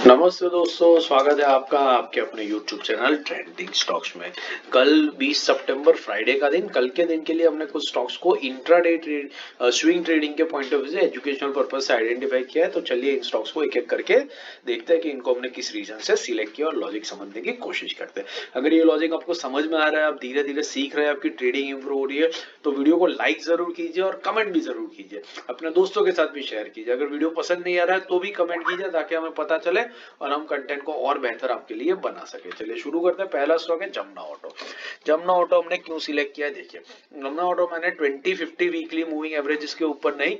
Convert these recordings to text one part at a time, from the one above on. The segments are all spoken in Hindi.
नमस्ते दोस्तों, स्वागत है आपका आपके अपने YouTube चैनल ट्रेंडिंग स्टॉक्स में। कल 20 सितंबर फ्राइडे का दिन, कल के दिन के लिए हमने कुछ स्टॉक्स को इंट्राडे स्विंग ट्रेडिंग के पॉइंट ऑफ व्यू से एजुकेशनल पर्पज से आइडेंटिफाई किया है। तो चलिए इन स्टॉक्स को एक एक करके देखते हैं कि इनको हमने किस रीजन से सिलेक्ट किया और लॉजिक समझने की कोशिश करते हैं। अगर ये लॉजिक आपको समझ में आ रहा है, आप धीरे धीरे सीख रहे हैं, आपकी ट्रेडिंग इंप्रूव हो रही है, तो वीडियो को लाइक जरूर कीजिए और कमेंट भी जरूर कीजिए। अपने दोस्तों के साथ भी शेयर कीजिए। अगर वीडियो पसंद नहीं आ रहा है तो भी कमेंट कीजिए ताकि हमें पता चले और हम कंटेंट को और बेहतर आपके लिए बना सके। चलिए शुरू करते हैं। पहला स्टॉक है जमुना ऑटो। जमुना ऑटो हमने क्यों सिलेक्ट किया है, देखिए जमुना ऑटो मैंने 20-50 वीकली मूविंग एवरेज के ऊपर नहीं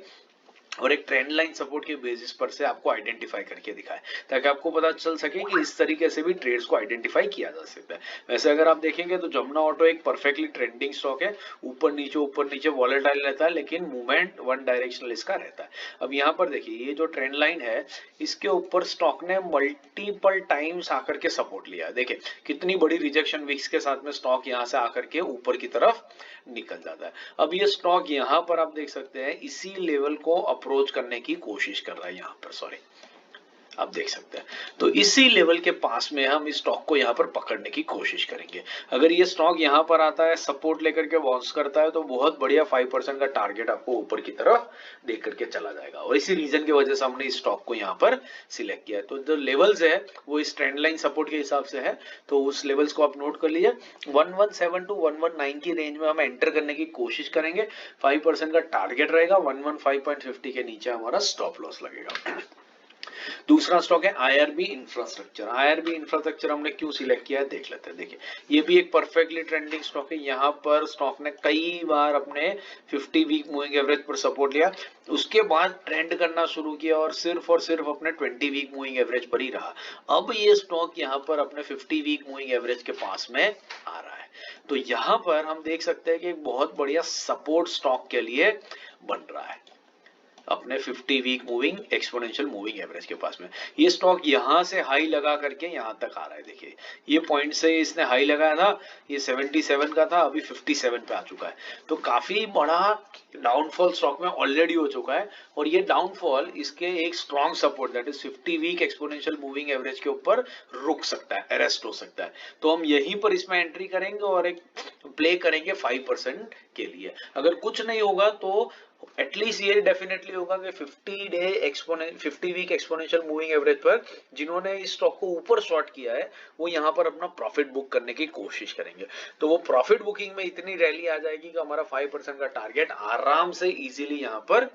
और एक ट्रेंड लाइन सपोर्ट के बेसिस पर से आपको आइडेंटिफाई करके दिखाए ताकि आपको पता चल सके कि इस तरीके से भी ट्रेड्स को आइडेंटिफाई किया जा सकता है। वैसे अगर आप देखेंगे तो जमुना ऑटो एक परफेक्टली ट्रेंडिंग स्टॉक है। ऊपर नीचे वॉलेटाइल रहता है लेकिन मूवमेंट वन डायरेक्शनल इसका रहता है। अब यहाँ पर देखिए ये जो ट्रेंड लाइन है इसके ऊपर स्टॉक ने मल्टीपल टाइम्स आकर के सपोर्ट लिया। देखिए कितनी बड़ी रिजेक्शन विक्स के साथ में स्टॉक यहाँ से आकर के ऊपर की तरफ निकल जाता है। अब ये स्टॉक यहाँ पर आप देख सकते हैं इसी लेवल को अप्रोच करने की कोशिश कर रहा है। यहाँ पर सॉरी आप देख सकते हैं तो इसी लेवल के पास में हम इस स्टॉक को यहाँ पर पकड़ने की कोशिश करेंगे। अगर ये स्टॉक यहाँ पर आता है, सपोर्ट लेकर के बाउंस करता है तो बहुत बढ़िया 5% का टारगेट आपको ऊपर की तरफ देख करके चला जाएगा और इसी रीजन की वजह से हमने इस स्टॉक को यहाँ पर सिलेक्ट किया है। तो जो लेवल्स है वो इस ट्रेंड लाइन सपोर्ट के हिसाब से है, तो उस लेवल्स को आप नोट कर लीजिए। 117 टू 119 की रेंज में हम एंटर करने की कोशिश करेंगे। 5% का टारगेट रहेगा। 115.50 के नीचे हमारा स्टॉप लॉस लगेगा। दूसरा स्टॉक है आईआरबी इंफ्रास्ट्रक्चर। आईआरबी इंफ्रास्ट्रक्चर हमने क्यों सिलेक्ट किया है देख लेते हैं। देखिए ये भी एक परफेक्टली ट्रेंडिंग स्टॉक है। यहाँ पर स्टॉक ने कई बार अपने 50 वीक मूविंग एवरेज पर सपोर्ट लिया, उसके बाद ट्रेंड करना शुरू किया और सिर्फ अपने 20 वीक मूविंग एवरेज पर ही रहा। अब ये स्टॉक यहाँ पर अपने 50 वीक मूविंग एवरेज के पास में आ रहा है। तो यहाँ पर हम देख सकते हैं कि एक बहुत बढ़िया सपोर्ट स्टॉक के लिए बन रहा है अपने 50 week moving exponential moving average के पास में। ये स्टॉक यहां से हाई लगा करके यहां तक आ रहा है। देखिए ये पॉइंट से इसने हाई लगाया था, ये 77 का था, अभी 57 पे आ चुका है। तो काफी बड़ा डाउनफॉल स्टॉक में ऑलरेडी हो चुका है और ये डाउनफॉल इसके एक strong support that is 50 week exponential moving average के ऊपर रुक सकता है, अरेस्ट हो सकता है। तो हम यहीं पर इसमें एंट्री करेंगे और एक प्ले करेंगे 5% के लिए। अगर कुछ नहीं होगा तो एटलीस्ट ये डेफिनेटली होगा कि 50 वीक एक्सपोनेंशियल मूविंग एवरेज पर जिन्होंने इस स्टॉक को ऊपर शॉर्ट किया है वो यहाँ पर अपना प्रॉफिट बुक करने की कोशिश करेंगे। तो वो प्रॉफिट बुकिंग में इतनी रैली आ जाएगी कि हमारा 5% का टारगेट आराम से इजीली यहाँ पर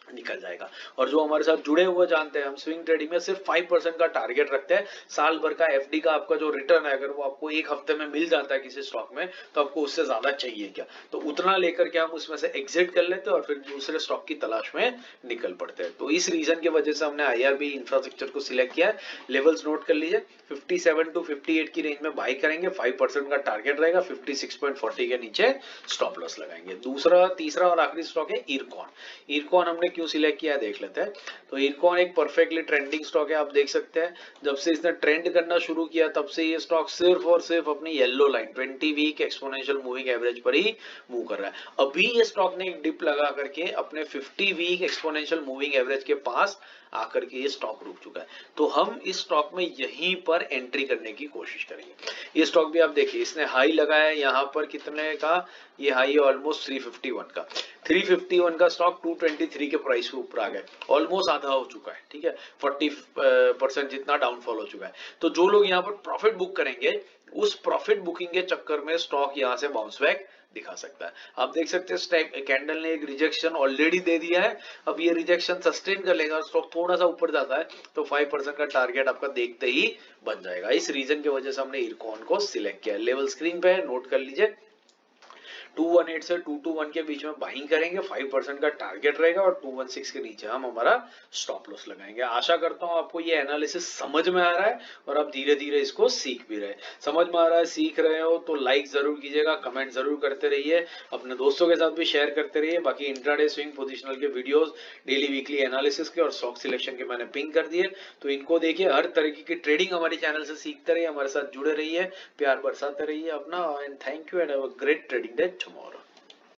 निकल जाएगा। और जो हमारे साथ जुड़े हुए जानते हैं हम स्विंग ट्रेडिंग में सिर्फ 5% का टारगेट रखते हैं। साल भर का एफडी का आपका जो रिटर्न है अगर वो आपको एक हफ्ते में मिल जाता है किसी स्टॉक में तो आपको उससे ज्यादा चाहिए क्या, तो उतना लेकर के हम उसमें से एग्जिट कर लेते हैं और फिर दूसरे स्टॉक की तलाश में निकल पड़ते हैं। तो इस रीजन की वजह से हमने आईआरबी इंफ्रास्ट्रक्चर को सिलेक्ट किया है। लेवल्स नोट कर लीजिए। 57 टू 58 की रेंज में बाई करेंगे। 5% का टारगेट रहेगा। 56.40 के नीचे स्टॉप लॉस लगाएंगे। दूसरा तीसरा और आखिरी स्टॉक है इरकॉन। इरकॉन हमने क्यों सिलेक्ट किया देख लेते हैं। तो इरकॉन एक परफेक्टली ट्रेंडिंग स्टॉक है। आप देख सकते हैं जब से इसने ट्रेंड करना शुरू किया तब से ये स्टॉक सिर्फ और सिर्फ अपनी yellow line 20 week exponential moving average पर ही मूव कर रहा है। अभी ये स्टॉक ने एक डिप लगा करके अपने 50 वीक एक्सपोनेंशियल मूविंग एवरेज के पास आकर के ये स्टॉक रुक चुका है। तो हम इस स्टॉक में यहीं पर एंट्री करने की कोशिश करेंगे। ये स्टॉक भी आप देखिए इसने हाई लगाया है यहाँ पर कितने का, ये हाई है ऑलमोस्ट 351 का। 351 का स्टॉक 223 के प्राइस के ऊपर आ गया, ऑलमोस्ट आधा हो चुका है। ठीक है, 40% जितना डाउनफॉल हो चुका है। तो जो लोग यहाँ पर प्रॉफिट बुक करेंगे उस प्रॉफिट बुकिंग के चक्कर में स्टॉक यहाँ से बाउंस बैक दिखा सकता है। आप देख सकते हैं कैंडल ने एक रिजेक्शन ऑलरेडी दे दिया है। अब ये रिजेक्शन सस्टेन कर लेगा और स्टॉक थोड़ा सा ऊपर जाता है तो 5% का टारगेट आपका देखते ही बन जाएगा। इस रीजन की वजह से हमने इरकॉन को सिलेक्ट किया। लेवल स्क्रीन पे है, नोट कर लीजिए। 218 से 221 के बीच में बाइंग करेंगे। 5% का टारगेट रहेगा और 216 के नीचे हम हमारा स्टॉप लॉस लगाएंगे। आशा करता हूं आपको ये एनालिसिस समझ में आ रहा है और आप धीरे धीरे इसको सीख भी रहे। समझ में आ रहा है, सीख रहे हो तो लाइक जरूर कीजिएगा, कमेंट जरूर करते रहिए, अपने दोस्तों के साथ भी शेयर करते रहिए। बाकी इंट्राडे स्विंग पोजिशनल के वीडियोस, डेली वीकली एनालिसिस के और स्टॉक सिलेक्शन के मैंने पिन कर दिए, तो इनको देखिए। हर तरीके की ट्रेडिंग हमारे चैनल से सीखते रहिए, हमारे साथ जुड़े रहिए, प्यार बरसाते रहिए अपना। And thank you and have a great trading day tomorrow.